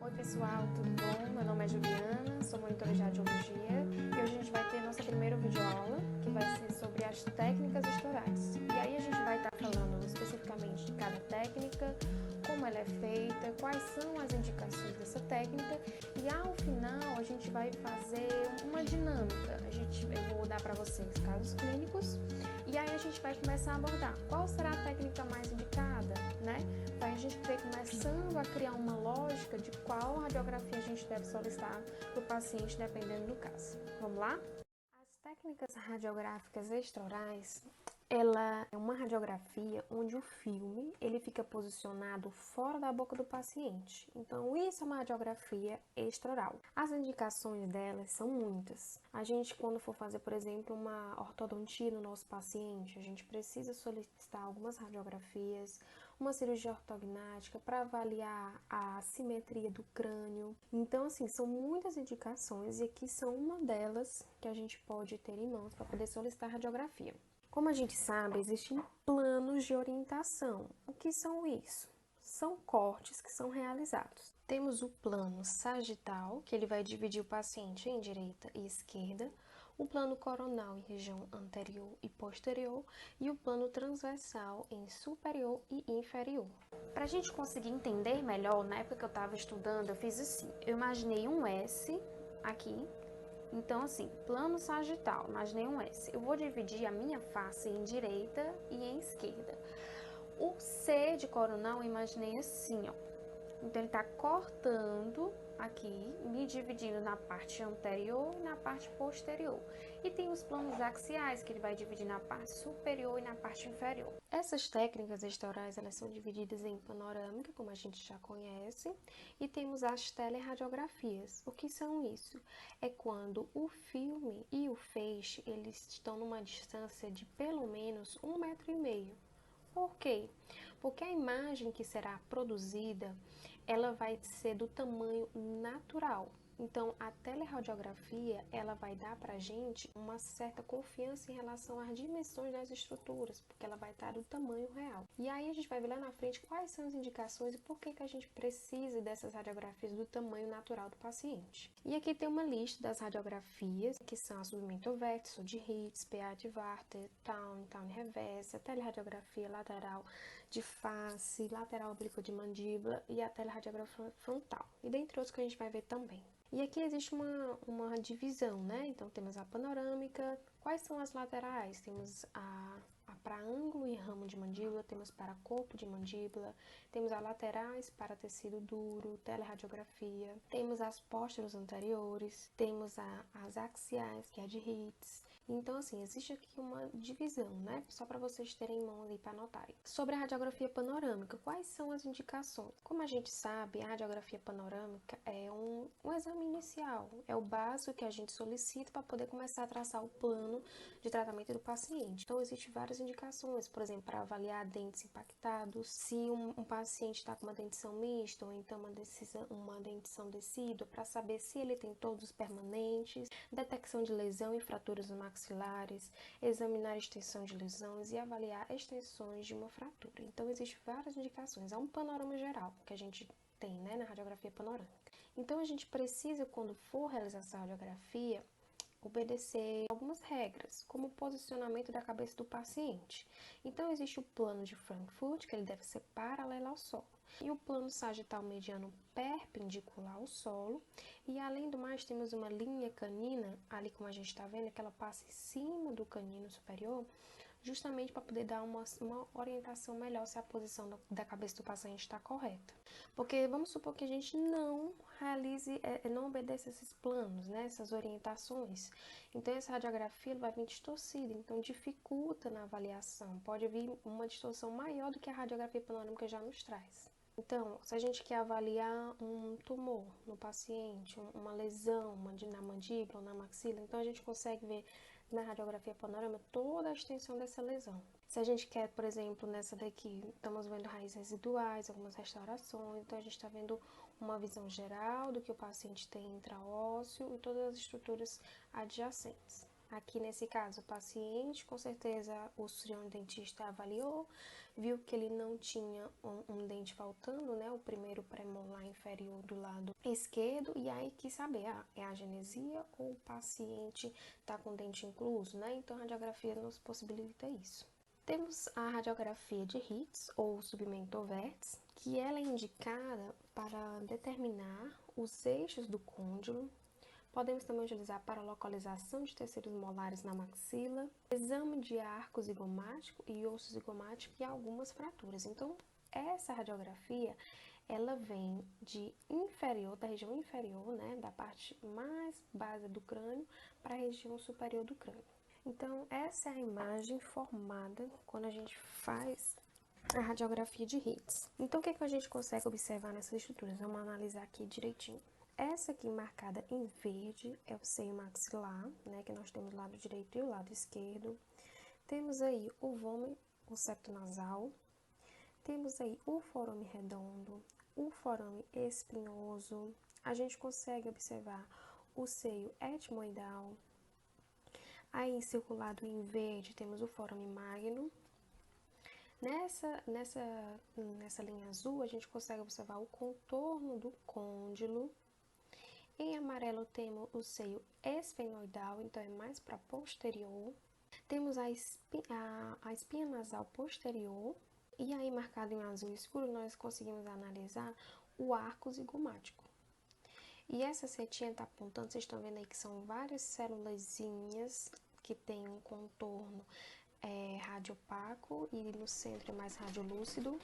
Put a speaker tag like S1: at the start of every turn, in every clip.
S1: Oi pessoal, tudo bom? Meu nome é Juliana, sou monitora de radiologia e hoje a gente vai ter nossa primeira videoaula, que vai ser sobre as técnicas estorais. E aí a gente vai estar falando especificamente de cada técnica, como ela é feita, quais são as indicações dessa técnica e ao final a gente vai fazer uma dinâmica. Eu vou dar para vocês casos clínicos e aí a gente vai começar a abordar qual será a técnica mais indicada, né? Para a gente ter começando a criar uma lógica de qual radiografia a gente deve solicitar para o paciente, dependendo do caso. Vamos lá? As técnicas radiográficas extraorais, ela é uma radiografia onde o filme ele fica posicionado fora da boca do paciente. Então, isso é uma radiografia extraoral. As indicações delas são muitas. A gente, quando for fazer, por exemplo, uma ortodontia no nosso paciente, a gente precisa solicitar algumas radiografias, uma cirurgia ortognática para avaliar a simetria do crânio. Então, assim, são muitas indicações e aqui são uma delas que a gente pode ter em mãos para poder solicitar radiografia. Como a gente sabe, existem planos de orientação. O que são isso? São cortes que são realizados. Temos o plano sagital, que ele vai dividir o paciente em direita e esquerda, o plano coronal em região anterior e posterior e o plano transversal em superior e inferior. Para a gente conseguir entender melhor, na época que eu estava estudando, eu fiz assim, eu imaginei um S aqui. Então, assim, plano sagital, imaginei um S. Eu vou dividir a minha face em direita e em esquerda. O C de coronal, eu imaginei assim, ó. Então, ele está cortando aqui, me dividindo na parte anterior e na parte posterior. E tem os planos axiais, que ele vai dividir na parte superior e na parte inferior. Essas técnicas extraorais, elas são divididas em panorâmica, como a gente já conhece, e temos as telerradiografias. O que são isso? É quando o filme e o feixe, eles estão numa distância de pelo menos 1,5 metro. Por quê? Porque a imagem que será produzida, ela vai ser do tamanho natural. Então, a teleradiografia, ela vai dar para a gente uma certa confiança em relação às dimensões das estruturas, porque ela vai estar do tamanho real. E aí a gente vai ver lá na frente quais são as indicações e por que a gente precisa dessas radiografias do tamanho natural do paciente. E aqui tem uma lista das radiografias, que são a submento vertical, de Hitz, PA de Vater, Town reversa, teleradiografia lateral de face, lateral oblíqua de mandíbula e a teleradiografia frontal. E dentre outros que a gente vai ver também. E aqui existe uma divisão, né? Então, temos a panorâmica. Quais são as laterais? Temos a para ângulo e ramo de mandíbula, temos para corpo de mandíbula, temos as laterais para tecido duro, teleradiografia, temos as pósteros anteriores, temos as axiais, que é a de Hitz. Então, assim, existe aqui uma divisão, né? Só para vocês terem em mão ali para anotarem. Sobre a radiografia panorâmica, quais são as indicações? Como a gente sabe, a radiografia panorâmica é um exame inicial, é o básico que a gente solicita para poder começar a traçar o plano de tratamento do paciente. Então, existem várias indicações, por exemplo, para avaliar dentes impactados, se um paciente está com uma dentição mista ou então uma dentição decídua, para saber se ele tem todos os permanentes, detecção de lesão e fraturas maxilares, examinar a extensão de lesões e avaliar extensões de uma fratura. Então, existem várias indicações. É um panorama geral que a gente tem, né, na radiografia panorâmica. Então, a gente precisa, quando for realizar essa radiografia, obedecer algumas regras, como o posicionamento da cabeça do paciente. Então, existe o plano de Frankfurt, que ele deve ser paralelo ao solo, e o plano sagital mediano perpendicular ao solo, e além do mais, temos uma linha canina, ali como a gente está vendo, que ela passa em cima do canino superior, justamente para poder dar uma orientação melhor se a posição da cabeça do paciente está correta. Porque vamos supor que a gente não não obedeça esses planos, né, essas orientações. Então, essa radiografia vai vir distorcida, então dificulta na avaliação. Pode vir uma distorção maior do que a radiografia panorâmica já nos traz. Então, se a gente quer avaliar um tumor no paciente, uma lesão na mandíbula ou na maxila, então a gente consegue ver na radiografia panorâmica toda a extensão dessa lesão. Se a gente quer, por exemplo, nessa daqui, estamos vendo raízes residuais, algumas restaurações, então a gente está vendo uma visão geral do que o paciente tem intraósseo e todas as estruturas adjacentes. Aqui nesse caso, o paciente, com certeza o cirurgião dentista avaliou, viu que ele não tinha um dente faltando, né, o primeiro premolar inferior do lado esquerdo, e aí quis saber, é agenesia ou o paciente está com o dente incluso, né? Então a radiografia nos possibilita isso. Temos a radiografia de Hitz, ou submentovértice, que ela é indicada para determinar os eixos do côndilo. Podemos também utilizar para localização de terceiros molares na maxila, exame de arco zigomático e osso zigomático e algumas fraturas. Então, essa radiografia, ela vem de inferior, da região inferior, né, da parte mais baixa do crânio, para a região superior do crânio. Então, essa é a imagem formada quando a gente faz a radiografia de Hitz. Então, o que a gente consegue observar nessas estruturas? Vamos analisar aqui direitinho. Essa aqui marcada em verde é o seio maxilar, né, que nós temos o lado direito e o lado esquerdo. Temos aí o vômito, o septo nasal. Temos aí o forame redondo, o forame espinhoso. A gente consegue observar o seio etmoidal. Aí, circulado em verde, temos o forame magno. Nessa linha azul, a gente consegue observar o contorno do côndilo. Em amarelo, temos o seio esfenoidal, então é mais para posterior. Temos a espinha nasal posterior. E aí, marcado em azul escuro, nós conseguimos analisar o arco zigomático. E essa setinha está apontando, vocês estão vendo aí que são várias célulazinhas que tem um contorno radiopaco e no centro é mais radiolúcido.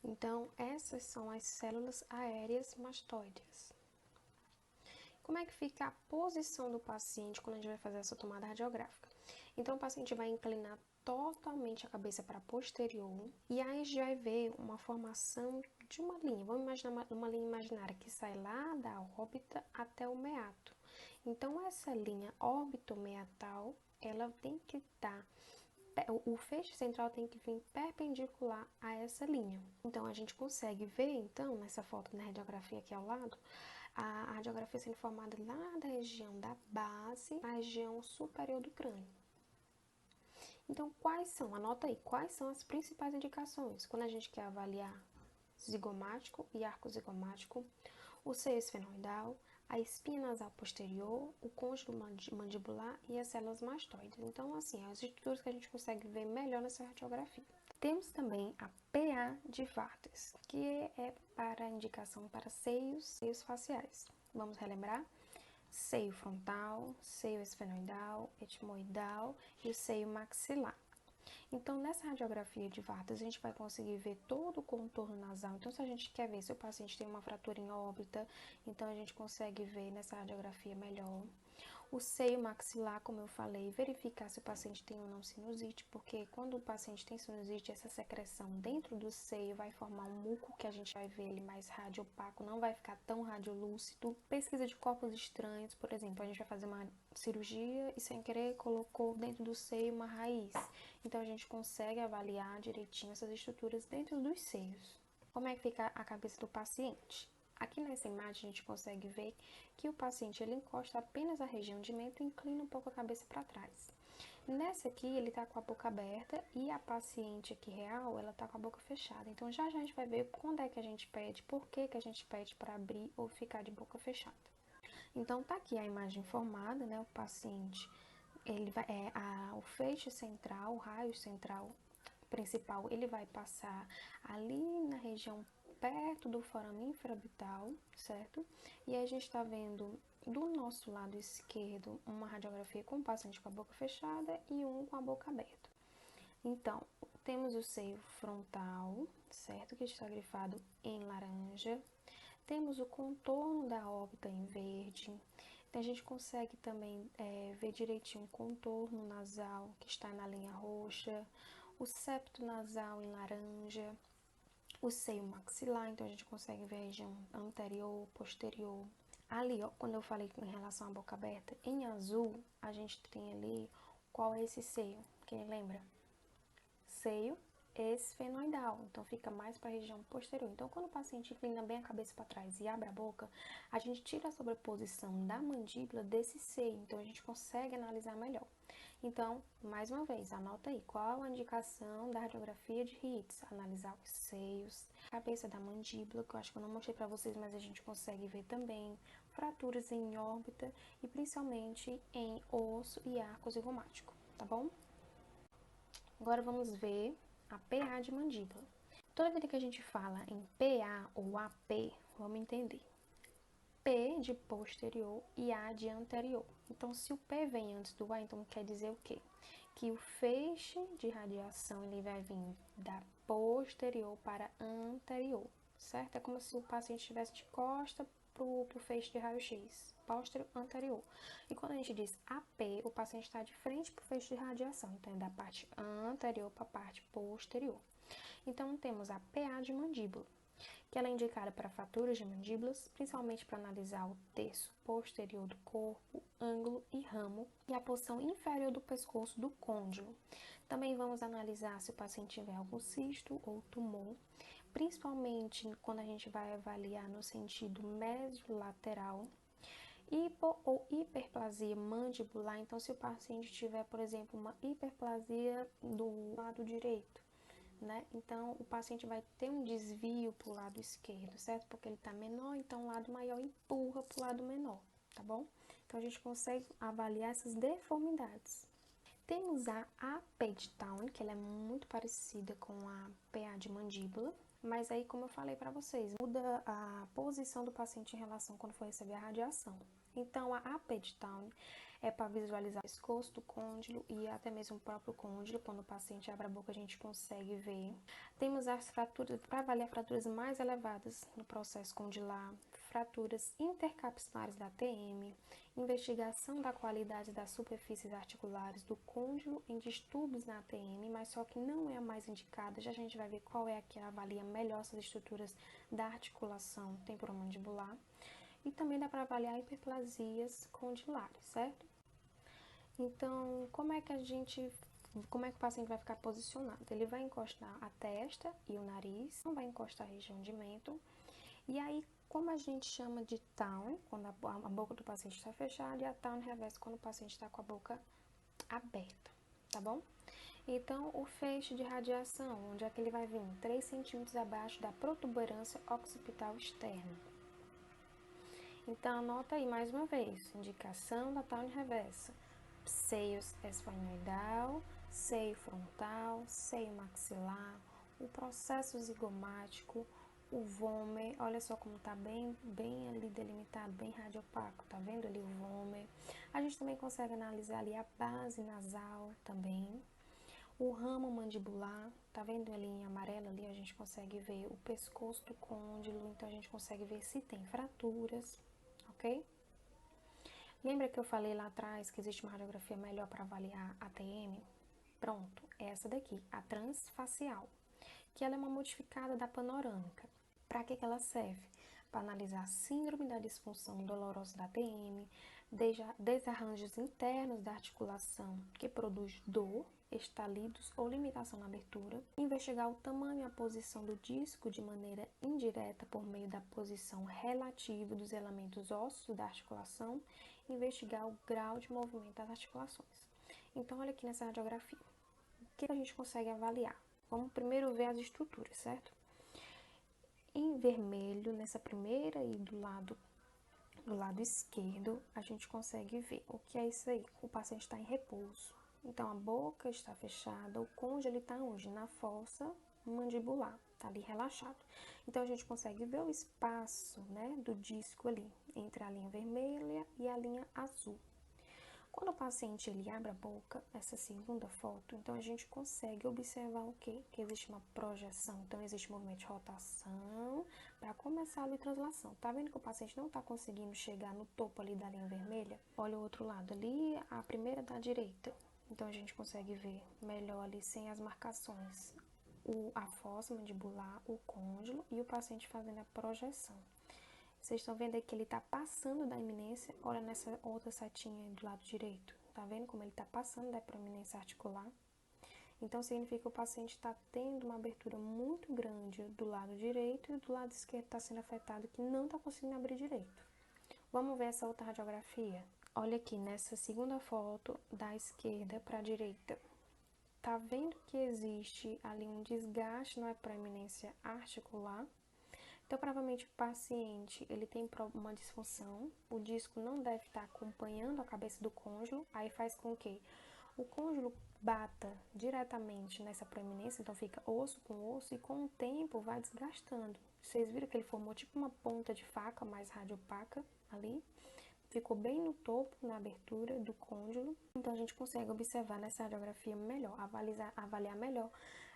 S1: Então, essas são as células aéreas mastoides. Como é que fica a posição do paciente quando a gente vai fazer essa tomada radiográfica? Então, o paciente vai inclinar totalmente a cabeça para posterior e aí a gente vai ver uma formação de uma linha. Vamos imaginar uma linha imaginária que sai lá da órbita até o meato. Então, essa linha órbito-meatal, ela tem que estar, o feixe central tem que vir perpendicular a essa linha. Então, a gente consegue ver, então, nessa foto, na radiografia aqui ao lado, a radiografia sendo formada lá da região da base, na região superior do crânio. Então, anota aí, quais são as principais indicações quando a gente quer avaliar zigomático e arco zigomático, o seio esfenoidal, a espinha nasal posterior, o côndilo mandibular e as células mastoides. Então, assim, as estruturas que a gente consegue ver melhor nessa radiografia. Temos também a PA de Vates, que é para indicação para seios faciais. Vamos relembrar? Seio frontal, seio esfenoidal, etmoidal e o seio maxilar. Então, nessa radiografia de Vates, a gente vai conseguir ver todo o contorno nasal. Então, se a gente quer ver se o paciente tem uma fratura em órbita, então a gente consegue ver nessa radiografia melhor. O seio maxilar, como eu falei, verificar se o paciente tem ou não sinusite, porque quando o paciente tem sinusite, essa secreção dentro do seio vai formar um muco que a gente vai ver ele mais radiopaco, não vai ficar tão radiolúcido. Pesquisa de corpos estranhos, por exemplo, a gente vai fazer uma cirurgia e sem querer colocou dentro do seio uma raiz. Então a gente consegue avaliar direitinho essas estruturas dentro dos seios. Como é que fica a cabeça do paciente? Aqui nessa imagem a gente consegue ver que o paciente ele encosta apenas a região de mento e inclina um pouco a cabeça para trás. Nessa aqui ele está com a boca aberta e a paciente aqui real ela está com a boca fechada. Então já a gente vai ver quando é que a gente pede, por que a gente pede para abrir ou ficar de boca fechada. Então tá aqui a imagem formada, né? O paciente ele vai o feixe central, o raio central principal, ele vai passar ali na região perto do forame infraorbital, certo? E aí a gente está vendo do nosso lado esquerdo uma radiografia com o paciente com a boca fechada e um com a boca aberta. Então, temos o seio frontal, certo? Que está grifado em laranja. Temos o contorno da órbita em verde. Então, a gente consegue também ver direitinho o contorno nasal que está na linha roxa, o septo nasal em laranja, o seio maxilar, então a gente consegue ver a região anterior, posterior. Ali, ó, quando eu falei em relação à boca aberta, em azul, a gente tem ali qual é esse seio, quem lembra? Seio esfenoidal, então fica mais para a região posterior. Então, quando o paciente inclina bem a cabeça para trás e abre a boca, a gente tira a sobreposição da mandíbula desse seio, então a gente consegue analisar melhor. Então, mais uma vez, anota aí, qual a indicação da radiografia de Hitz? Analisar os seios, cabeça da mandíbula, que eu acho que eu não mostrei para vocês, mas a gente consegue ver também, fraturas em órbita e principalmente em osso e arco zigomático, tá bom? Agora vamos ver a PA de mandíbula. Toda vida que a gente fala em PA ou AP, vamos entender. P de posterior e A de anterior. Então, se o P vem antes do A, então quer dizer o quê? Que o feixe de radiação ele vai vir da posterior para anterior, certo? É como se o paciente estivesse de costa para o feixe de raio-x, posterior, anterior. E quando a gente diz AP, o paciente está de frente para o feixe de radiação, então é da parte anterior para a parte posterior. Então, temos a PA de mandíbula, que ela é indicada para fraturas de mandíbulas, principalmente para analisar o terço posterior do corpo, ângulo e ramo, e a posição inferior do pescoço do côndilo. Também vamos analisar se o paciente tiver algum cisto ou tumor, principalmente quando a gente vai avaliar no sentido mesiolateral, hipo ou hiperplasia mandibular. Então, se o paciente tiver, por exemplo, uma hiperplasia do lado direito, né? Então, o paciente vai ter um desvio para o lado esquerdo, certo? Porque ele está menor, então o lado maior empurra para o lado menor, tá bom? Então, a gente consegue avaliar essas deformidades. Temos a AP de Town, que ela é muito parecida com a PA de mandíbula, mas aí, como eu falei para vocês, muda a posição do paciente em relação quando for receber a radiação. Então, a AP de Town é para visualizar o pescoço do côndilo e até mesmo o próprio côndilo. Quando o paciente abre a boca, a gente consegue ver. Temos as fraturas, para avaliar fraturas mais elevadas no processo condilar, fraturas intercapsulares da TM, investigação da qualidade das superfícies articulares do côndilo em distúrbios na ATM, mas só que não é a mais indicada. Já a gente vai ver qual é a que avalia melhor essas estruturas da articulação temporomandibular. E também dá para avaliar hiperplasias condilares, certo? Então, como é que o paciente vai ficar posicionado? Ele vai encostar a testa e o nariz, não vai encostar a região de mento. E aí, como a gente chama de town, quando a boca do paciente está fechada, e a town reversa quando o paciente está com a boca aberta, tá bom? Então, o feixe de radiação, onde é que ele vai vir? 3 centímetros abaixo da protuberância occipital externa. Então, anota aí mais uma vez, indicação da town reversa. Seios esfenoidal, seio frontal, seio maxilar, o processo zigomático, o vômer, olha só como tá bem ali delimitado, bem radiopaco, tá vendo ali o vômer? A gente também consegue analisar ali a base nasal também, o ramo mandibular, tá vendo ali em amarelo ali, a gente consegue ver o pescoço do côndilo, então a gente consegue ver se tem fraturas, ok? Lembra que eu falei lá atrás que existe uma radiografia melhor para avaliar a TM? Pronto, é essa daqui, a transfacial, que ela é uma modificada da panorâmica. Para que ela serve? Para analisar a síndrome da disfunção dolorosa da TM, desarranjos internos da articulação que produz dor, estalidos ou limitação na abertura, investigar o tamanho e a posição do disco de maneira indireta por meio da posição relativa dos elementos ósseos da articulação, investigar o grau de movimento das articulações. Então, olha aqui nessa radiografia. O que a gente consegue avaliar? Vamos primeiro ver as estruturas, certo? Em vermelho, nessa primeira aí do lado esquerdo, a gente consegue ver o que é isso aí. O paciente está em repouso. Então, a boca está fechada, o côndilo está onde? Na fossa mandibular, está ali relaxado. Então, a gente consegue ver o espaço, né, do disco ali, entre a linha vermelha e a linha azul. Quando o paciente ele abre a boca, essa segunda foto, então a gente consegue observar o quê? Que existe uma projeção, então existe movimento de rotação para começar a translação. Tá vendo que o paciente não está conseguindo chegar no topo ali da linha vermelha? Olha o outro lado ali, a primeira da direita. Então a gente consegue ver melhor ali sem as marcações. A fossa mandibular, o côndilo e o paciente fazendo a projeção. Vocês estão vendo aí que ele está passando da eminência? Olha nessa outra setinha do lado direito. Tá vendo como ele está passando da proeminência articular? Então, significa que o paciente está tendo uma abertura muito grande do lado direito e do lado esquerdo está sendo afetado, que não está conseguindo abrir direito. Vamos ver essa outra radiografia? Olha aqui, nessa segunda foto, da esquerda para a direita. Tá vendo que existe ali um desgaste na proeminência articular? Então, provavelmente o paciente, ele tem uma disfunção, o disco não deve estar acompanhando a cabeça do cônjuge, aí faz com que o cônjuge bata diretamente nessa proeminência, então fica osso com osso e com o tempo vai desgastando. Vocês viram que ele formou tipo uma ponta de faca mais radiopaca ali? Ficou bem no topo, na abertura do cônjuge. Então, a gente consegue observar nessa radiografia melhor, avaliar melhor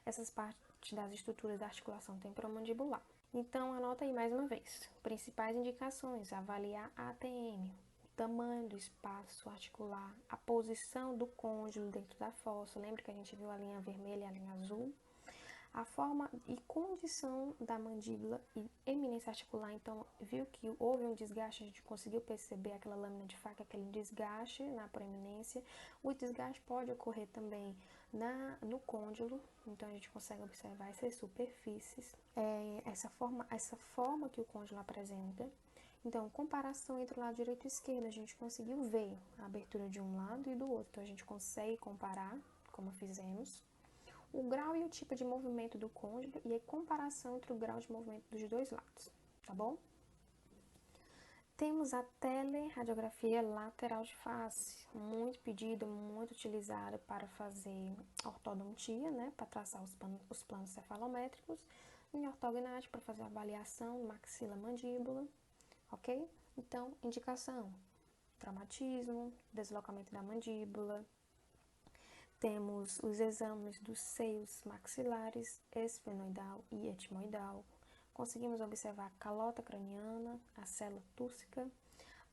S1: essas partes das estruturas da articulação temporomandibular. Então, anota aí mais uma vez. Principais indicações: avaliar a ATM, o tamanho do espaço articular, a posição do cônjuge dentro da fossa. Lembra que a gente viu a linha vermelha e a linha azul? A forma e condição da mandíbula e eminência articular. Então, viu que houve um desgaste, a gente conseguiu perceber aquela lâmina de faca, aquele desgaste na proeminência. O desgaste pode ocorrer também no côndilo, então a gente consegue observar essas superfícies, essa forma que o côndilo apresenta. Então, comparação entre o lado direito e esquerdo, a gente conseguiu ver a abertura de um lado e do outro, então a gente consegue comparar, como fizemos. O grau e o tipo de movimento do côndilo e a comparação entre o grau de movimento dos dois lados, tá bom? Temos a teleradiografia lateral de face, muito pedida, muito utilizada para fazer ortodontia, né, para traçar os planos cefalométricos, e ortognática para fazer avaliação maxila-mandíbula, ok? Então, indicação: traumatismo, deslocamento da mandíbula. Temos os exames dos seios maxilares, esfenoidal e etimoidal. Conseguimos observar a calota craniana, a célula túrcica,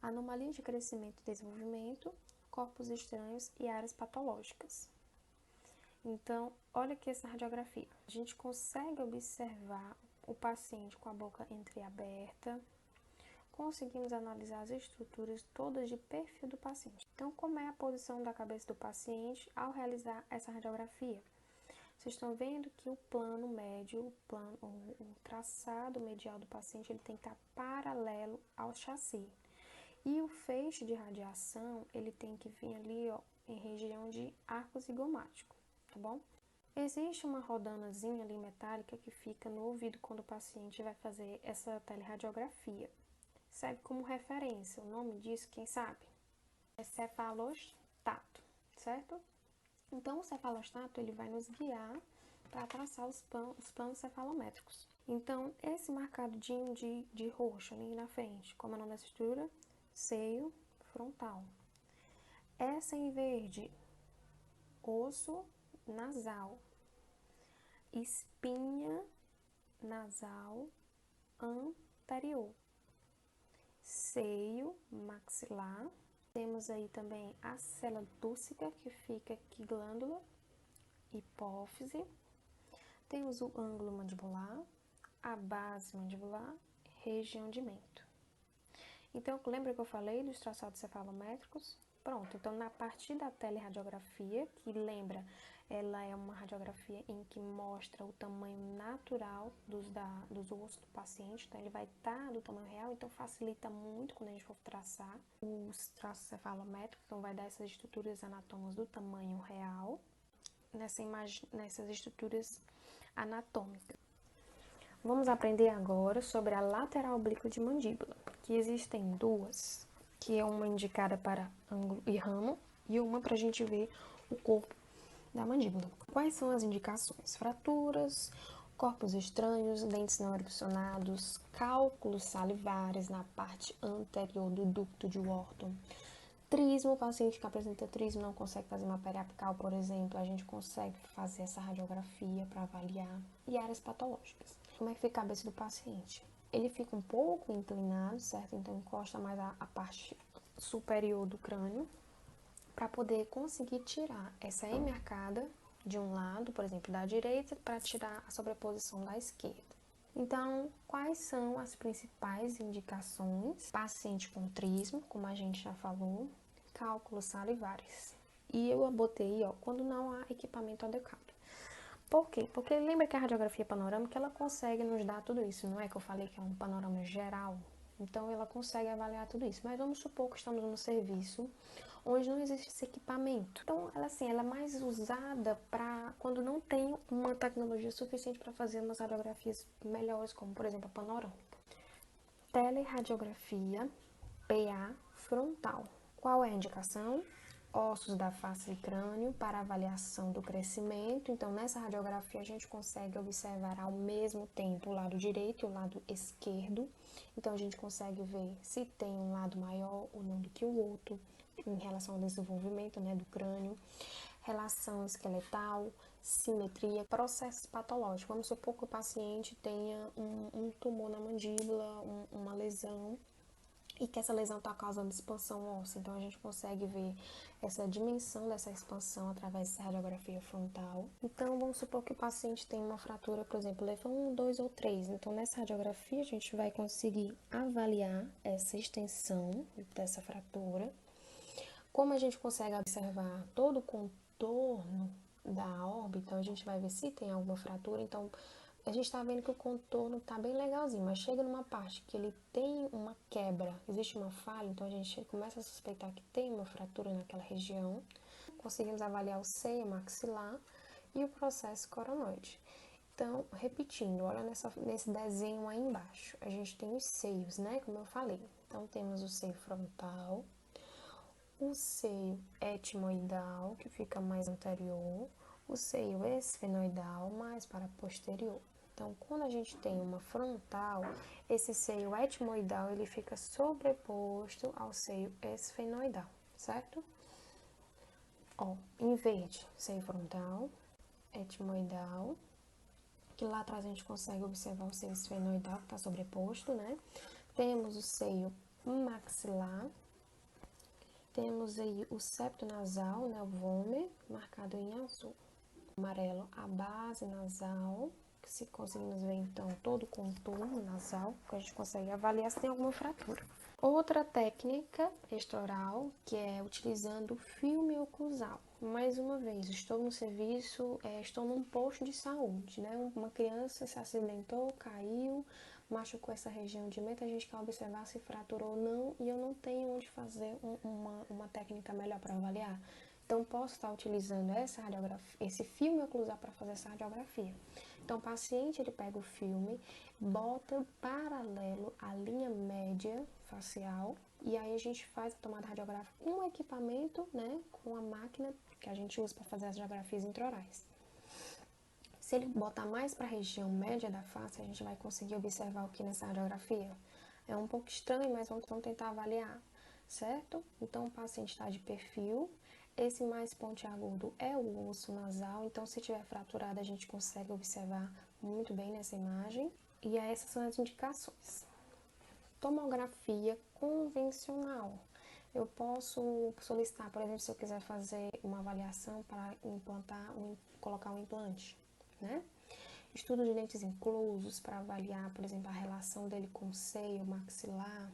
S1: anomalia de crescimento e desenvolvimento, corpos estranhos e áreas patológicas. Então, olha aqui essa radiografia. A gente consegue observar o paciente com a boca entreaberta. Conseguimos analisar as estruturas todas de perfil do paciente. Então, como é a posição da cabeça do paciente ao realizar essa radiografia? Vocês estão vendo que o plano médio, o traçado medial do paciente, ele tem que estar paralelo ao chassi. E o feixe de radiação, ele tem que vir ali, ó, em região de arco zigomático, tá bom? Existe uma rodanazinha ali metálica que fica no ouvido quando o paciente vai fazer essa teleradiografia. Serve como referência. O nome disso, quem sabe? É cefalostato, certo? Então, o cefalostato, ele vai nos guiar para traçar os planos cefalométricos. Então, esse marcadinho de roxo ali na frente, como é o nome dessa estrutura? Seio frontal. Essa em verde, osso nasal. Espinha nasal anterior. Seio maxilar. Temos aí também a célula túrcica, que fica aqui, glândula, hipófise. Temos o ângulo mandibular, a base mandibular, região de mento. Então, lembra que eu falei dos traçados cefalométricos? Pronto, então na partir da teleradiografia, que lembra, ela é uma radiografia em que mostra o tamanho natural dos ossos do paciente, então ele vai estar do tamanho real, então facilita muito quando a gente for traçar os traços cefalométricos, então vai dar essas estruturas anatômicas do tamanho real, nessas estruturas anatômicas. Vamos aprender agora sobre a lateral oblíqua de mandíbula, que existem duas, que é uma indicada para ângulo e ramo e uma para a gente ver o corpo da mandíbula. Quais são as indicações? Fraturas, corpos estranhos, dentes não erupcionados, cálculos salivares na parte anterior do ducto de Wharton. Trismo, o paciente que apresenta trismo não consegue fazer uma periapical, por exemplo, a gente consegue fazer essa radiografia para avaliar. E áreas patológicas. Como é que fica a cabeça do paciente? Ele fica um pouco inclinado, certo? Então, encosta mais a parte superior do crânio para poder conseguir tirar essa hemiarcada de um lado, por exemplo, da direita, para tirar a sobreposição da esquerda. Então, quais são as principais indicações? Paciente com trismo, como a gente já falou, cálculos salivares. E eu botei, ó, quando não há equipamento adequado. Por quê? Porque lembra que a radiografia panorâmica, ela consegue nos dar tudo isso, não é que eu falei que é um panorama geral? Então, ela consegue avaliar tudo isso. Mas vamos supor que estamos no serviço onde não existe esse equipamento. Então, ela é mais usada para quando não tem uma tecnologia suficiente para fazer umas radiografias melhores, como, por exemplo, a panorâmica. Teleradiografia PA frontal. Qual é a indicação? Ossos da face e crânio para avaliação do crescimento. Então, nessa radiografia, a gente consegue observar ao mesmo tempo o lado direito e o lado esquerdo. Então, a gente consegue ver se tem um lado maior ou não do que o outro, em relação ao desenvolvimento, né, do crânio, relação esqueletal, simetria, processos patológicos. Vamos supor que o paciente tenha um tumor na mandíbula, uma lesão, e que essa lesão está causando expansão óssea. Então, a gente consegue ver essa dimensão dessa expansão através dessa radiografia frontal. Então, vamos supor que o paciente tem uma fratura, por exemplo, LEFA 1, 2 ou 3. Então, nessa radiografia, a gente vai conseguir avaliar essa extensão dessa fratura. Como a gente consegue observar todo o contorno da órbita, a gente vai ver se tem alguma fratura. Então, a gente está vendo que o contorno está bem legalzinho, mas chega numa parte que ele tem uma quebra, existe uma falha, então a gente começa a suspeitar que tem uma fratura naquela região. Conseguimos avaliar o seio maxilar e o processo coronoide. Então, repetindo, olha nesse desenho aí embaixo, a gente tem os seios, né, como eu falei. Então, temos o seio frontal, o seio etmoidal, que fica mais anterior, o seio esfenoidal, mais para posterior. Então, quando a gente tem uma frontal, esse seio etmoidal, ele fica sobreposto ao seio esfenoidal, certo? Ó, em verde, seio frontal, etmoidal, que lá atrás a gente consegue observar o seio esfenoidal, que está sobreposto, né? Temos o seio maxilar, temos aí o septo nasal, né, o vômer, marcado em azul. Amarelo, a base nasal, que se conseguimos ver então todo o contorno nasal, que a gente consegue avaliar se tem alguma fratura. Outra técnica extraoral, que é utilizando o filme oclusal. Mais uma vez, estou no serviço, estou num posto de saúde, né? Uma criança se acidentou, caiu, machucou essa região de mente, a gente quer observar se fraturou ou não, e eu não tenho onde fazer uma técnica melhor para avaliar. Então, posso estar utilizando esse filme oclusal para fazer essa radiografia. Então, o paciente, ele pega o filme, bota paralelo à linha média facial, e aí a gente faz a tomada radiográfica com o equipamento, né, com a máquina que a gente usa para fazer as radiografias intraorais. Se ele botar mais para a região média da face, a gente vai conseguir observar o que nessa radiografia? É um pouco estranho, mas vamos tentar avaliar, certo? Então, o paciente está de perfil. Esse mais pontiagudo é o osso nasal, então se tiver fraturado a gente consegue observar muito bem nessa imagem. E essas são as indicações. Tomografia convencional. Eu posso solicitar, por exemplo, se eu quiser fazer uma avaliação para colocar um implante, né? Estudo de dentes inclusos para avaliar, por exemplo, a relação dele com o seio maxilar.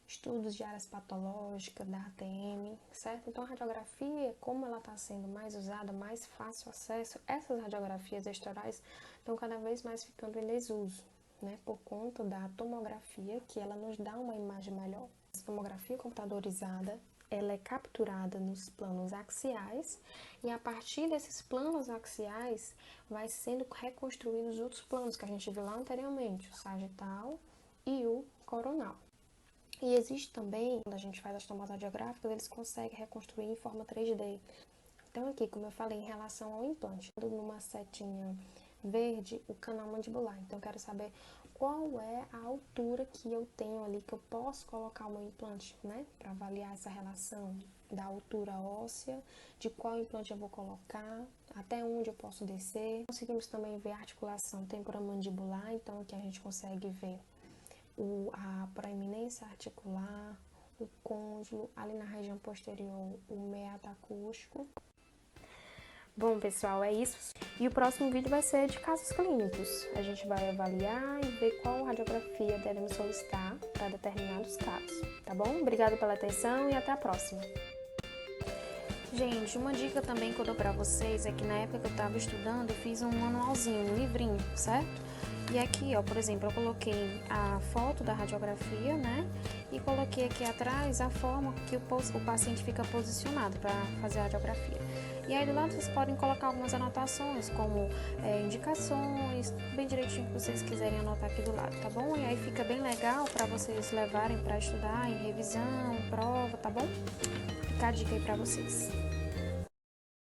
S1: Estudos de áreas patológicas da ATM, certo? Então, a radiografia, como ela está sendo mais usada, mais fácil acesso, essas radiografias extraorais estão cada vez mais ficando em desuso, né? Por conta da tomografia, que ela nos dá uma imagem melhor. A tomografia computadorizada, ela é capturada nos planos axiais, e a partir desses planos axiais, vai sendo reconstruídos outros planos que a gente viu lá anteriormente, o sagital e o coronal. E existe também, quando a gente faz as tomadas radiográficas, eles conseguem reconstruir em forma 3D. Então aqui, como eu falei, em relação ao implante, numa setinha verde, o canal mandibular. Então eu quero saber qual é a altura que eu tenho ali, que eu posso colocar o meu implante, né? Para avaliar essa relação da altura óssea, de qual implante eu vou colocar, até onde eu posso descer. Conseguimos também ver a articulação temporomandibular, então aqui a gente consegue ver a proeminência articular, o côndilo, ali na região posterior, o meato acústico. Bom, pessoal, é isso. E o próximo vídeo vai ser de casos clínicos. A gente vai avaliar e ver qual radiografia devemos solicitar para determinados casos, tá bom? Obrigada pela atenção e até a próxima. Gente, uma dica também que eu dou pra vocês é que na época que eu tava estudando, eu fiz um manualzinho, um livrinho, certo? E aqui, ó, por exemplo, eu coloquei a foto da radiografia, né? E coloquei aqui atrás a forma que o paciente fica posicionado para fazer a radiografia. E aí do lado vocês podem colocar algumas anotações, como indicações, bem direitinho que vocês quiserem anotar aqui do lado, tá bom? E aí fica bem legal para vocês levarem para estudar em revisão, prova, tá bom? Fica a dica aí para vocês.